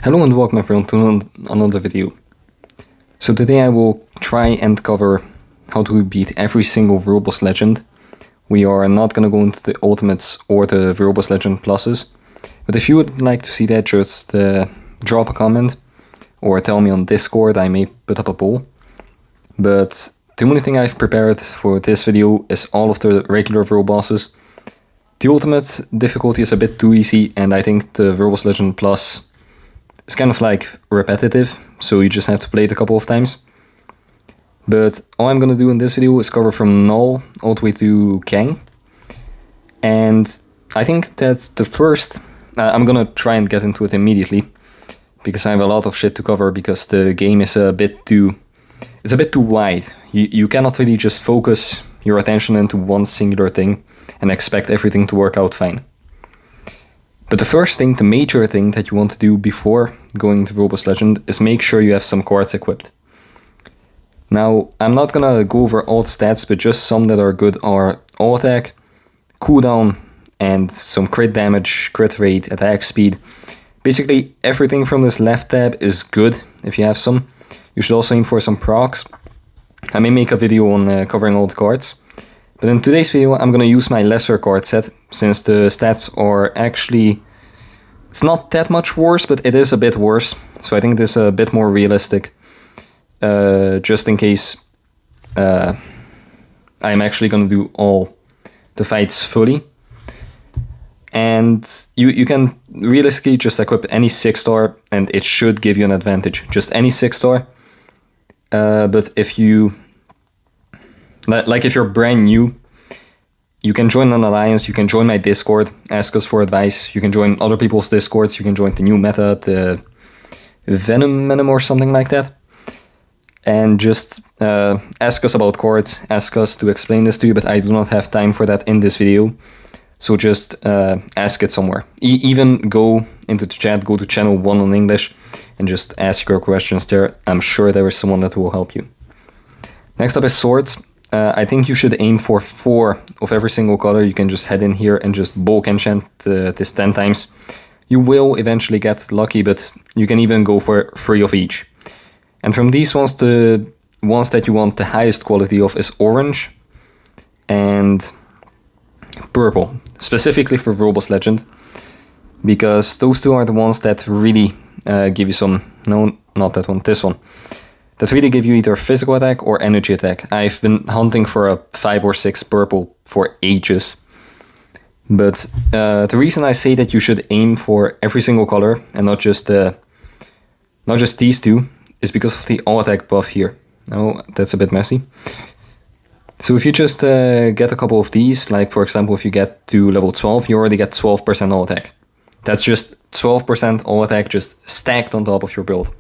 Hello and welcome everyone to another video. So today I will try and cover how to beat every single Verbose Legend. We are not gonna go into the Ultimates or the Verbose Legend Pluses, but if you would like to see that, just drop a comment or tell me on Discord. I may put up a poll. But the only thing I've prepared for this video is all of the regular Verbosses. The Ultimate difficulty is a bit too easy, and I think the Verbose Legend Plus it's kind of like repetitive, so you just have to play it a couple of times. But all I'm gonna do in this video is cover from Null all the way to Kang. And I think that the first... I'm gonna try and get into it immediately, because I have a lot of shit to cover, because the game is a bit too... It's a bit too wide. You cannot really just focus your attention into one singular thing and expect everything to work out fine. But the first thing, the major thing that you want to do before going to Verbose Legend is make sure you have some cards equipped. Now, I'm not gonna go over all the stats, but just some that are good are all attack, cooldown, and some crit damage, crit rate, attack speed. Basically, everything from this left tab is good if you have some. You should also aim for some procs. I may make a video on covering all the cards. But in today's video, I'm gonna use my lesser card set, since the stats are actually... It's not that much worse, but it is a bit worse. So I think this is a bit more realistic. Just in case I'm actually gonna do all the fights fully. And you can realistically just equip any 6-star and it should give you an advantage. Just any 6-star. But if you... Like if you're brand new, you can join an alliance, you can join my Discord, ask us for advice, you can join other people's Discords, you can join the new meta, the Venom or something like that. And just ask us about cards, ask us to explain this to you, but I do not have time for that in this video. So just ask it somewhere. Even go into the chat, go to channel 1 on English, and just ask your questions there. I'm sure there is someone that will help you. Next up is swords. I think you should aim for 4 of every single color. You can just head in here and just bulk enchant this 10 times. You will eventually get lucky, but you can even go for 3 of each. And from these ones, the ones that you want the highest quality of is orange and purple, specifically for Verbose Legend, because those two are the ones that really give you some... No, not that one, this one. That really give you either physical attack or energy attack. I've been hunting for a 5 or 6 purple for ages. But the reason I say that you should aim for every single color and not just these two is because of the all attack buff here. No, that's a bit messy. So if you just get a couple of these, like for example if you get to level 12, you already get 12% all attack. That's just 12% all attack just stacked on top of your build.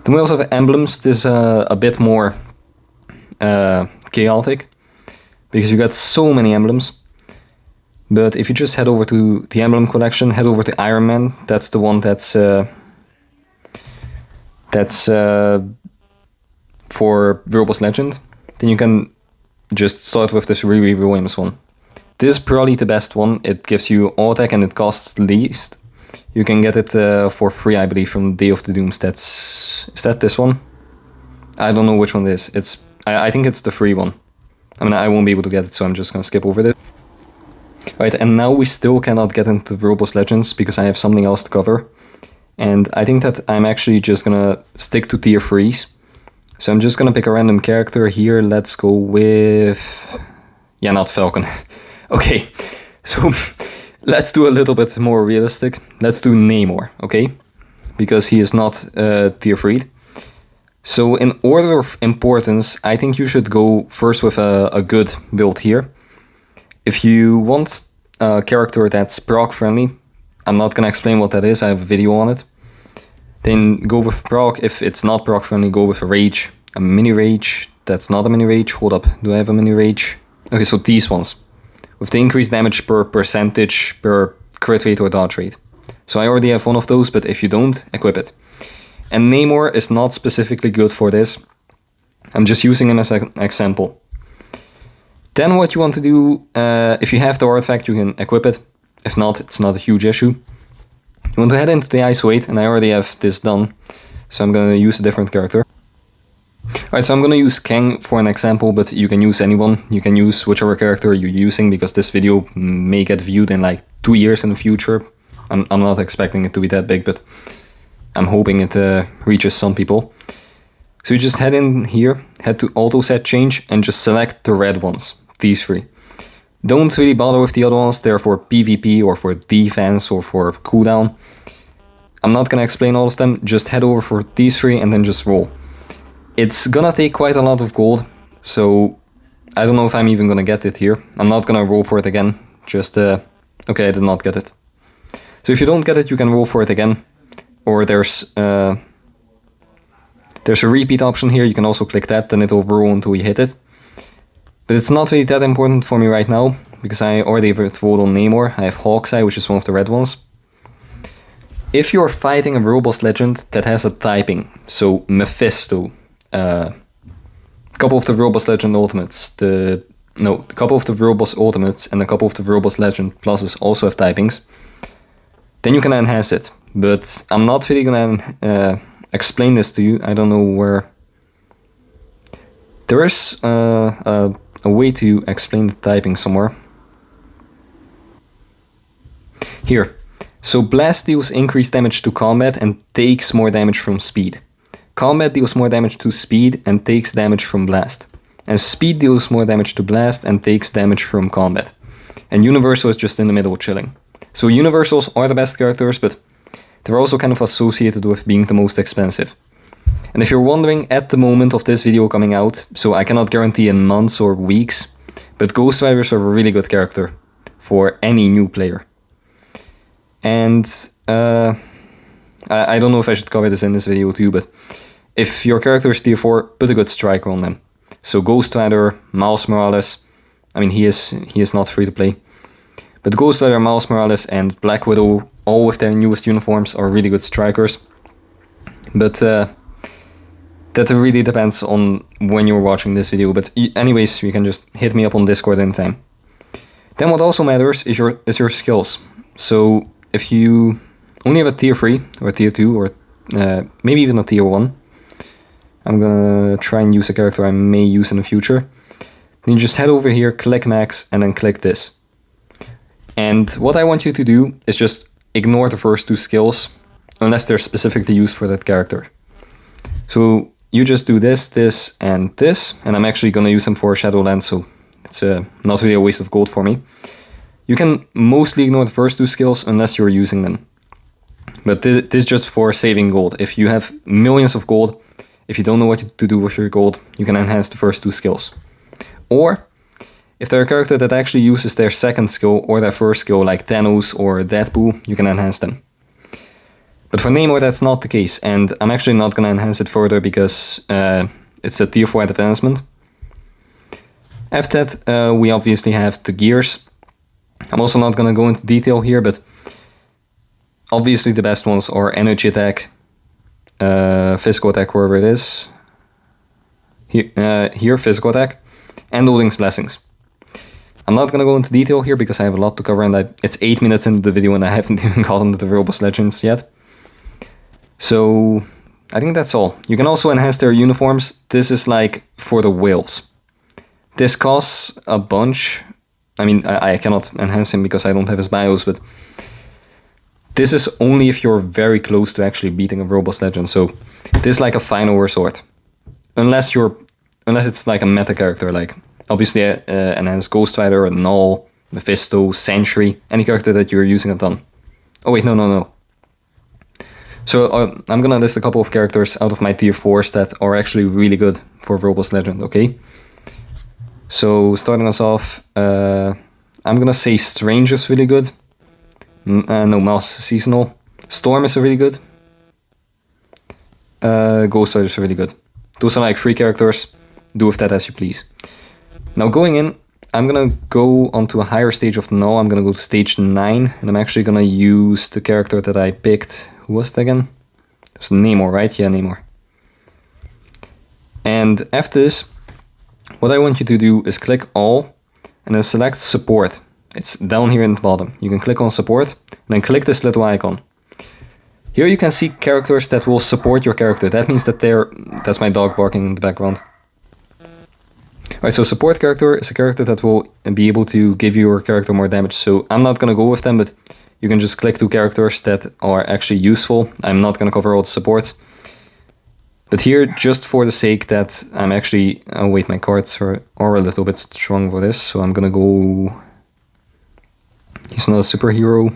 Then we also have emblems. This is a bit more chaotic, because you got so many emblems. But if you just head over to the emblem collection, head over to Iron Man. That's the one that's for Verbose Legend. Then you can just start with this really Williams one. This is probably the best one. It gives you all attack and it costs least. You can get it for free, I believe, from Day of the Dooms. Is that this one? I don't know which one it is. I think it's the free one. I mean, I won't be able to get it, so I'm just gonna skip over this. Alright, and now we still cannot get into Verbose Legends because I have something else to cover. And I think that I'm actually just gonna stick to tier 3s. So I'm just gonna pick a random character here. Let's go with... Yeah, not Falcon. Okay, so... Let's do a little bit more realistic. Let's do Namor, okay? Because he is not tier 3. So in order of importance, I think you should go first with a good build here. If you want a character that's proc friendly, I'm not gonna explain what that is, I have a video on it. Then go with proc. If it's not proc friendly, go with a rage. A mini rage. That's not a mini rage. Hold up, do I have a mini rage? Okay, so these ones. With the increased damage per percentage, per crit rate or dodge rate. So I already have one of those, but if you don't, equip it. And Namor is not specifically good for this. I'm just using him as an example. Then what you want to do, if you have the artifact, you can equip it. If not, it's not a huge issue. You want to head into the ISO 8, and I already have this done, so I'm gonna use a different character. Alright, so I'm gonna use Kang for an example, but you can use anyone. You can use whichever character you're using, because this video may get viewed in like 2 years in the future. I'm not expecting it to be that big, but I'm hoping it reaches some people. So you just head in here, head to auto set change, and just select the red ones, these three. Don't really bother with the other ones, they're for PvP or for defense or for cooldown. I'm not gonna explain all of them, just head over for these three and then just roll. It's gonna take quite a lot of gold, so I don't know if I'm even gonna get it here. I'm not gonna roll for it again, just okay, I did not get it. So if you don't get it, you can roll for it again, or there's a repeat option here, you can also click that, then it'll roll until you hit it. But it's not really that important for me right now, because I already have rolled on Namor. I have Hawkeye, which is one of the red ones. If you're fighting a robust legend that has a typing, so Mephisto, a couple of the robust legend ultimates, a couple of the robust ultimates and a couple of the robust legend pluses also have typings, then you can enhance it. But I'm not really gonna explain this to you. I don't know where. There is a way to explain the typing somewhere. Here. So blast deals increased damage to combat and takes more damage from speed. Combat deals more damage to speed and takes damage from blast. And speed deals more damage to blast and takes damage from combat. And Universal is just in the middle chilling. So Universals are the best characters, but they're also kind of associated with being the most expensive. And if you're wondering, at the moment of this video coming out, so I cannot guarantee in months or weeks, but Ghost Riders are a really good character for any new player. And I don't know if I should cover this in this video too, but if your character is tier 4, put a good striker on them. So Ghost Rider, Miles Morales, I mean he is not free to play, but Ghost Rider, Miles Morales and Black Widow, all with their newest uniforms, are really good strikers. But that really depends on when you're watching this video, but anyways, you can just hit me up on Discord anytime. Then what also matters is your skills. So if you only have a tier 3 or a tier 2 or maybe even a tier 1, I'm gonna try and use a character I may use in the future. Then you just head over here, click max, and then click this. And what I want you to do is just ignore the first 2 skills, unless they're specifically used for that character. So you just do this, this, and this, and I'm actually gonna use them for Shadowlands, so it's not really a waste of gold for me. You can mostly ignore the first 2 skills unless you're using them. But this is just for saving gold. If you have millions of gold, if you don't know what to do with your gold, you can enhance the first 2 skills. Or, if they're a character that actually uses their second skill or their first skill, like Thanos or Deadpool, you can enhance them. But for Namor, that's not the case, and I'm actually not going to enhance it further because it's a tier 4 advancement. After that, we obviously have the gears. I'm also not going to go into detail here, but obviously the best ones are energy attack, physical attack, wherever it is. Here, physical attack, and Odin's Blessings. I'm not going to go into detail here because I have a lot to cover, and it's 8 minutes into the video and I haven't even gotten to the robust legends yet. So I think that's all. You can also enhance their uniforms. This is like for the whales. This costs a bunch. I mean, I cannot enhance him because I don't have his bios, but this is only if you're very close to actually beating a robust legend. So this is like a final resort. Unless it's like a meta character, like obviously enhance Ghost Rider, Null, Mephisto, Sentry, any character that you're using a ton. Oh wait, no. So I'm gonna list a couple of characters out of my tier 4s that are actually really good for robust legend, okay? So starting us off, I'm gonna say Strange is really good. No, Mouse Seasonal. Storm is really good. Ghost Rider is really good. Those are like 3 characters. Do with that as you please. Now going in, I'm gonna go onto a higher stage of Null. I'm gonna go to stage 9, and I'm actually gonna use the character that I picked. Who was it again? It was Namor, right? Yeah, Namor. And after this, what I want you to do is click all, and then select support. It's down here in the bottom. You can click on support, and then click this little icon. Here you can see characters that will support your character. That means that that's my dog barking in the background. Alright, so support character is a character that will be able to give your character more damage. So I'm not gonna go with them, but you can just click to characters that are actually useful. I'm not gonna cover all the supports. But here, just for the sake that I'm actually... Oh wait, my cards are a little bit strong for this, so I'm gonna go... He's not a superhero.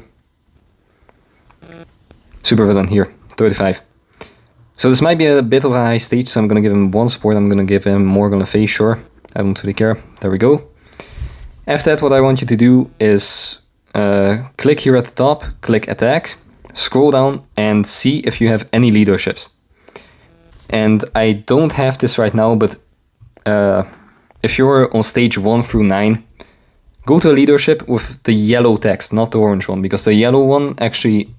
Supervillain here, 35. So this might be a bit of a high stage, so I'm gonna give him 1 support. I'm gonna give him Morgan Le Fay, sure. I don't really care. There we go. After that, what I want you to do is click here at the top, click attack, scroll down and see if you have any leaderships. And I don't have this right now, but if you're on stage 1 through 9, go to a leadership with the yellow text, not the orange one, because the yellow one actually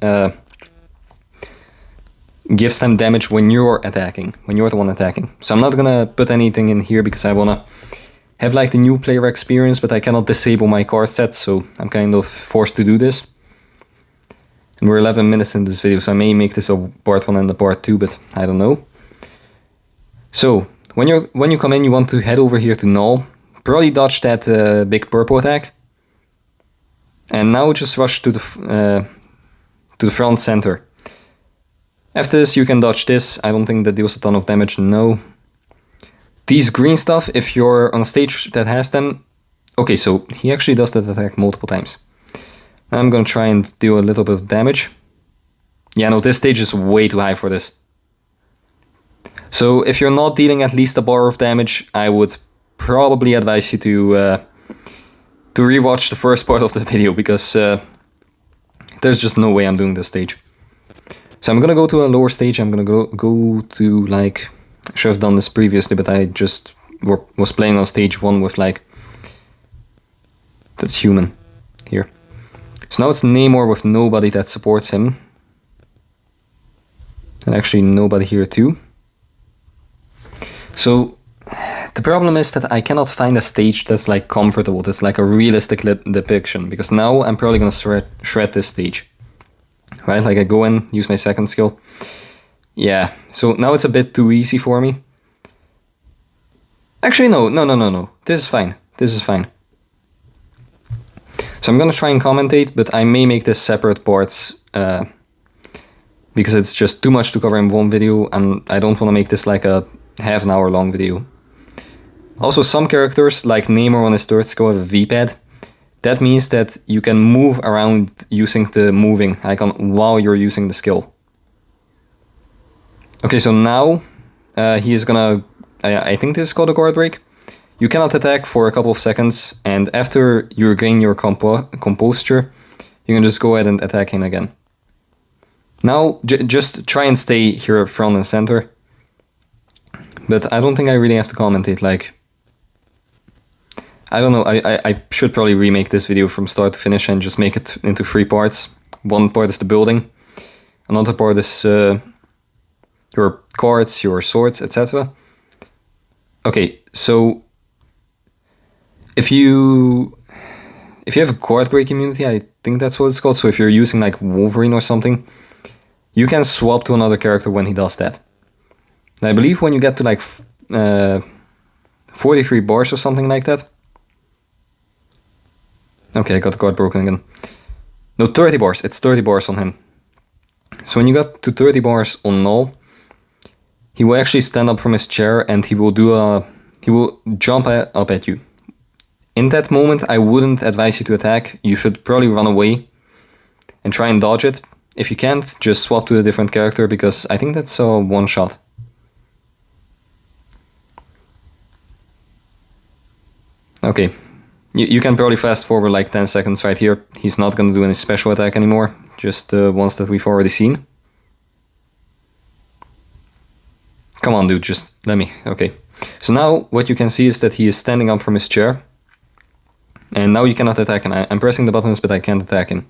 gives them damage when you're attacking, when you're the one attacking. So I'm not gonna put anything in here because I wanna have like the new player experience, but I cannot disable my card set, so I'm kind of forced to do this. And we're 11 minutes in this video, so I may make this a part 1 and a part 2, but I don't know. So when you come in, you want to head over here to null, probably dodge that big purple attack, and now just rush to the front center. After this, you can dodge this. I don't think that deals a ton of damage. No. These green stuff, if you're on a stage that has them, okay, so he actually does that attack multiple times. I'm gonna try and do a little bit of damage. Yeah, no, this stage is way too high for this. So if you're not dealing at least a bar of damage, I would probably advise you to rewatch the first part of the video, because there's just no way I'm doing this stage. So I'm gonna go to a lower stage. I'm gonna go to like, I should have done this previously, but I just was playing on stage 1 with like, that's human here. So now it's Namor with nobody that supports him. And actually nobody here too. So the problem is that I cannot find a stage that's like comfortable, that's like a realistic depiction, because now I'm probably gonna shred this stage. Right, like I go in, use my second skill. Yeah, so now it's a bit too easy for me. Actually, no. This is fine. This is fine. So I'm gonna try and commentate, but I may make this separate parts because it's just too much to cover in one video, and I don't want to make this like a half an hour long video. Also, some characters, like Namor on his third skill, have a V-pad. That means that you can move around using the moving icon while you're using the skill. Okay, so now he is gonna... I think this is called a guard break. You cannot attack for a couple of seconds, and after you regain your composure, you can just go ahead and attack him again. Now, just try and stay here front and center. But I don't think I really have to commentate, like... I don't know, I should probably remake this video from start to finish and just make it into 3 parts. One part is the building, another part is your cards, your swords, etc. Okay, so if you have a guard break immunity, I think that's what it's called, so if you're using like Wolverine or something, you can swap to another character when he does that. And I believe when you get to like 43 bars or something like that. Okay, I got the guard broken again. No, 30 bars. It's 30 bars on him. So when you got to 30 bars on null, he will actually stand up from his chair and he will jump up at you. In that moment, I wouldn't advise you to attack. You should probably run away and try and dodge it. If you can't, just swap to a different character, because I think that's a one shot. Okay. You can probably fast forward like 10 seconds right here. He's not going to do any special attack anymore, just the ones that we've already seen. Come on, dude, just let me. Okay. So now what you can see is that he is standing up from his chair. And now you cannot attack him. I'm pressing the buttons, but I can't attack him.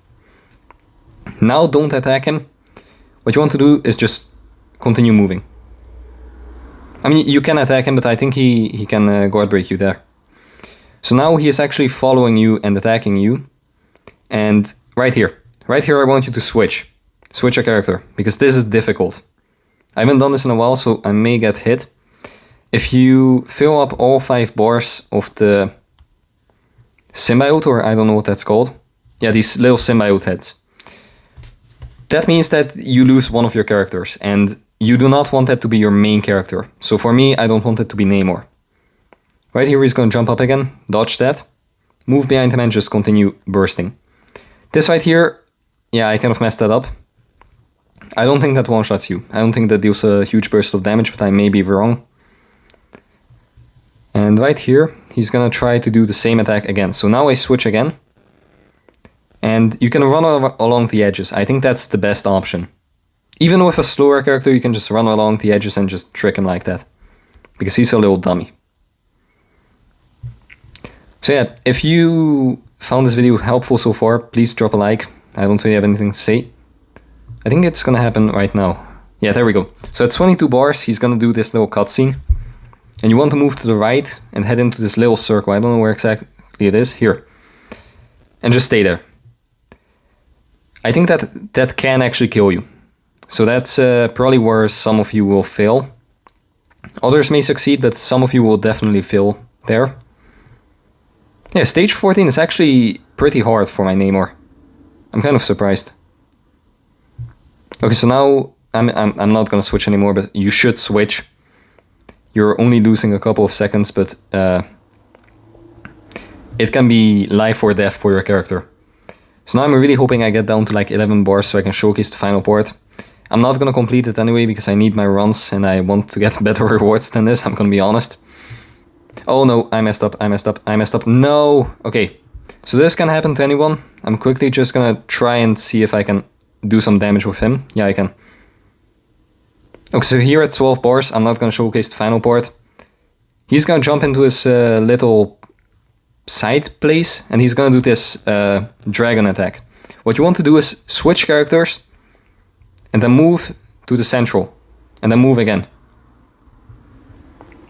Now don't attack him. What you want to do is just continue moving. I mean, you can attack him, but I think he can guard break you there. So now he is actually following you and attacking you. And right here I want you to switch. switch a character, because this is difficult. I haven't done this in a while, so I may get hit. If you fill up all 5 bars of the symbiote, or I don't know what that's called. Yeah, these little symbiote heads. That means that you lose one of your characters, and you do not want that to be your main character. So for me, I don't want it to be Namor. Right here, he's going to jump up again, dodge that, move behind him and just continue bursting. This right here, yeah, I kind of messed that up. I don't think that one-shots you. I don't think that deals a huge burst of damage, but I may be wrong. And right here, he's gonna try to do the same attack again. So now I switch again. And you can run along the edges. I think that's the best option. Even with a slower character, you can just run along the edges and just trick him like that. Because he's a little dummy. So yeah, if you found this video helpful so far, please drop a like. I don't really have anything to say. I think it's gonna happen right now. Yeah, there we go. So at 22 bars, he's gonna do this little cutscene. And you want to move to the right and head into this little circle. I don't know where exactly it is. Here. And just stay there. I think that can actually kill you. So that's probably where some of you will fail. Others may succeed, but some of you will definitely fail there. Yeah, stage 14 is actually pretty hard for my Namor. I'm kind of surprised. Okay, so now I'm not gonna switch anymore, but you should switch. You're only losing a couple of seconds, but it can be life or death for your character. So now I'm really hoping I get down to like 11 bars so I can showcase the final port. I'm not gonna complete it anyway because I need my runs and I want to get better rewards than this, I'm gonna be honest. Oh no, I messed up. No! Okay, so this can happen to anyone. I'm quickly just gonna try and see if I can do some damage with him. Yeah, I can. Okay, so here at 12 bars, I'm not gonna showcase the final port. He's gonna jump into his little side place and he's gonna do this dragon attack. What you want to do is switch characters and then move to the central and then move again.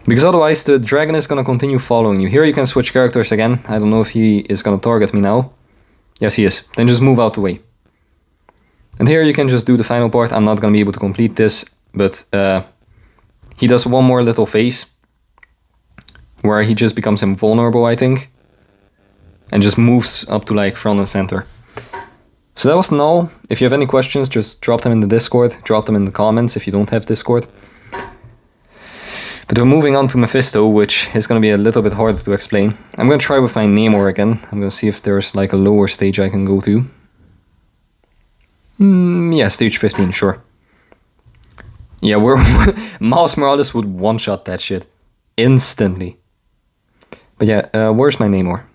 Because otherwise the dragon is gonna continue following you. Here you can switch characters again. I don't know if he is gonna target me now. Yes, he is. Then just move out the way. And here you can just do the final part. I'm not gonna be able to complete this, but he does one more little phase where he just becomes invulnerable, I think, and just moves up to like front and center. So that was null. If you have any questions, just drop them in the Discord, drop them in the comments if you don't have Discord. But we're moving on to Mephisto, which is going to be a little bit harder to explain. I'm going to try with my Namor again. I'm going to see if there's like a lower stage I can go to. Yeah, stage 15, sure. Yeah, Miles Morales would one-shot that shit instantly. But yeah, where's my Namor?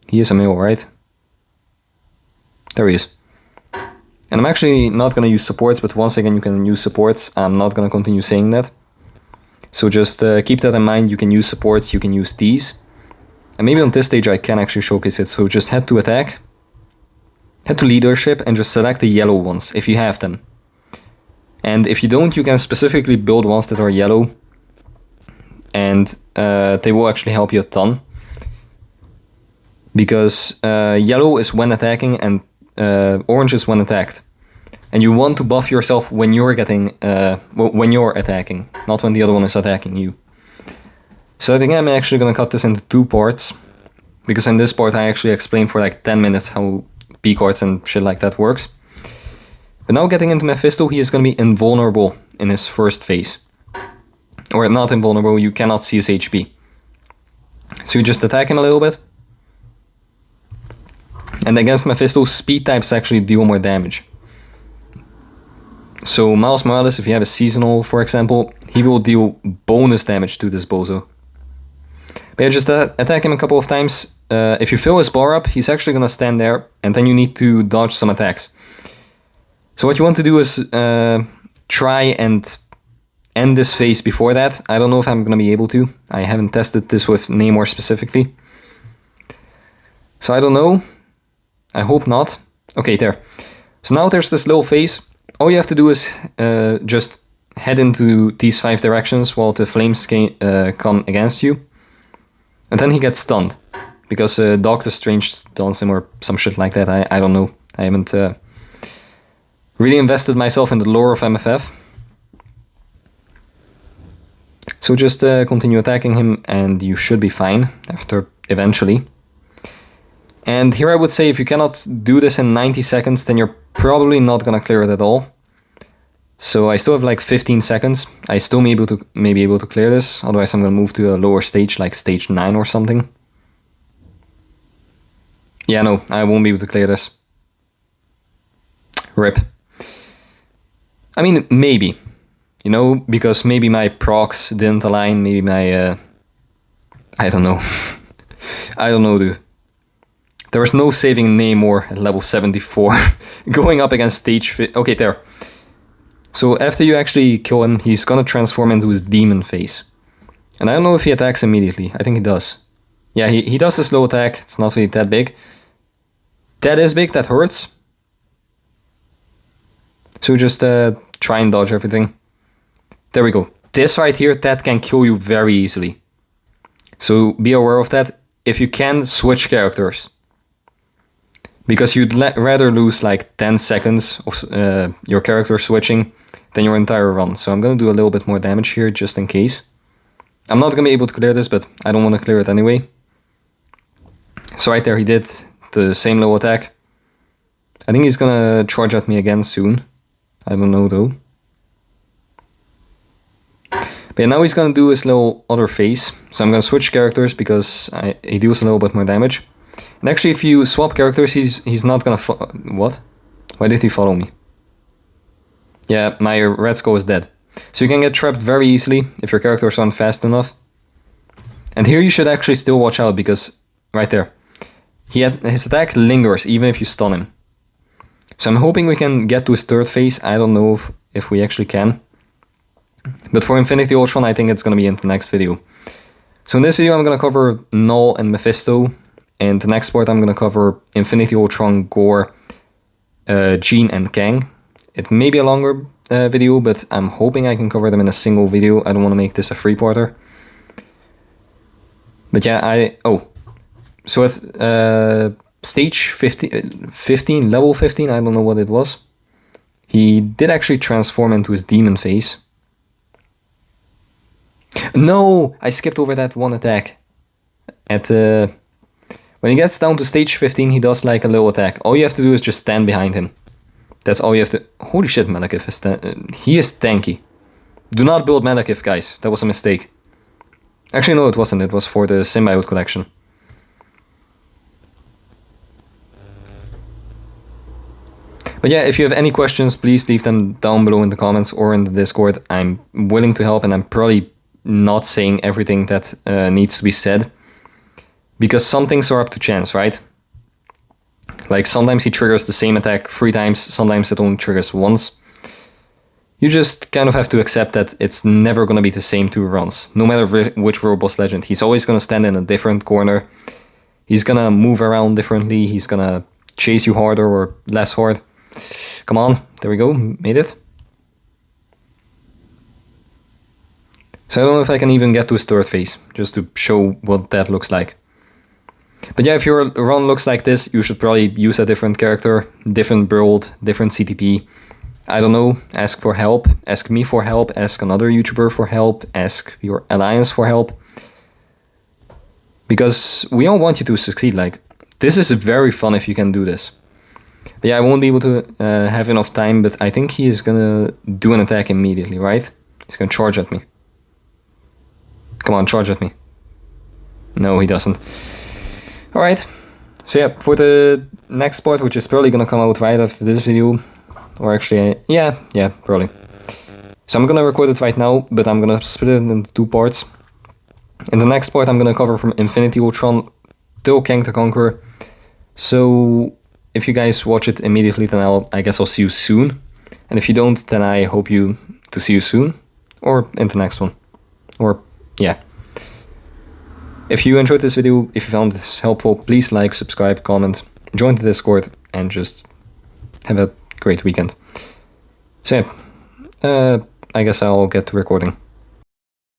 He is a male, right? There he is. And I'm actually not going to use supports, but once again you can use supports. I'm not going to continue saying that. So just keep that in mind. You can use supports, you can use these. And maybe on this stage I can actually showcase it. So just head to attack, head to leadership, and just select the yellow ones if you have them. And if you don't, you can specifically build ones that are yellow. And they will actually help you a ton. Because yellow is when attacking and orange is when attacked. And you want to buff yourself when you're when you're attacking, not when the other one is attacking you. So I think I'm actually gonna cut this into 2 parts, because in this part I actually explained for like 10 minutes how B cards and shit like that works. But now getting into Mephisto, he is gonna be invulnerable in his first phase. Or not invulnerable, you cannot see his HP. So you just attack him a little bit. And against Mephisto, speed types actually deal more damage. So Miles Morales, if you have a seasonal, for example, he will deal bonus damage to this bozo. But yeah, just attack him a couple of times. If you fill his bar up, he's actually gonna stand there, and then you need to dodge some attacks. So what you want to do is try and end this phase before that. I don't know if I'm gonna be able to. I haven't tested this with Namor specifically. So I don't know. I hope not. Okay, there. So now there's this little phase. All you have to do is just head into these 5 directions while the flames come against you. And then he gets stunned. Because Doctor Strange stuns him or some shit like that. I don't know. I Really invested myself in the lore of MFF. So just continue attacking him and you should be fine after eventually. And here I would say if you cannot do this in 90 seconds, then you're probably not gonna clear it at all. So I still have like 15 seconds. I still may be able to clear this. Otherwise I'm gonna move to a lower stage, like stage 9 or something. Yeah, no, I won't be able to clear this. RIP. I mean, maybe. You know, because maybe my procs didn't align, maybe my... I don't know. I don't know, dude. There was no saving Namor at level 74. Going up against stage... Okay, there. So after you actually kill him, he's gonna transform into his demon face. And I don't know if he attacks immediately. I think he does. Yeah, he does a slow attack. It's not really that big. That is big, that hurts. So just try and dodge everything. There we go. This right here, that can kill you very easily. So be aware of that. If you can, switch characters. Because you'd rather lose like 10 seconds of your character switching than your entire run. So I'm going to do a little bit more damage here just in case. I'm not going to be able to clear this, but I don't want to clear it anyway. So right there he did the same low attack. I think he's going to charge at me again soon. I don't know though. But yeah, now he's going to do his little other phase. So I'm going to switch characters because he deals a little bit more damage. And actually if you swap characters, he's not going to... What? Why did he follow me? Yeah, my Red Skull is dead. So you can get trapped very easily if your characters aren't fast enough. And here you should actually still watch out because... Right there. His attack lingers even if you stun him. So I'm hoping we can get to his third phase. I don't know if we actually can. But for Infinity Ultron, I think it's going to be in the next video. So in this video, I'm going to cover Null and Mephisto. And the next part, I'm going to cover Infinity Ultron, Gore, Jean, and Kang. It may be a longer video, but I'm hoping I can cover them in a single video. I don't want to make this a three-parter. But yeah, so at stage 15, level 15, I don't know what it was. He did actually transform into his demon face. No, I skipped over that one attack. When he gets down to stage 15, he does like a little attack. All you have to do is just stand behind him. That's all you have to... Holy shit, Malekith is... he is tanky. Do not build Malekith, guys. That was a mistake. Actually, no, it wasn't. It was for the Symbiote collection. But yeah, if you have any questions, please leave them down below in the comments or in the Discord. I'm willing to help and I'm probably not saying everything that needs to be said. Because some things are up to chance, right? Like sometimes he triggers the same attack 3 times, sometimes it only triggers once. You just kind of have to accept that it's never going to be the same 2 runs. No matter which World Boss Legend. He's always going to stand in a different corner. He's going to move around differently. He's going to chase you harder or less hard. Come on, there we go, made it. So I don't know if I can even get to his third phase, just to show what that looks like. But yeah, if your run looks like this, you should probably use a different character, different build, different CTP. I don't know, ask for help, ask me for help, ask another YouTuber for help, ask your alliance for help. Because we all want you to succeed, like, this is very fun if you can do this. But yeah, I won't be able to have enough time, but I think he is gonna do an attack immediately, right? He's gonna charge at me. Come on, charge at me. No, he doesn't. Alright, so yeah, for the next part, which is probably gonna come out right after this video, or actually, yeah, probably. So I'm gonna record it right now, but I'm gonna split it into 2 parts. In the next part, I'm gonna cover from Infinity Ultron till Kang the Conqueror. So if you guys watch it immediately, then I guess I'll see you soon. And if you don't, then I hope to see you soon, or in the next one, or yeah. If you enjoyed this video, if you found this helpful, please like, subscribe, comment, join the Discord, and just have a great weekend. So yeah, I guess I'll get to recording.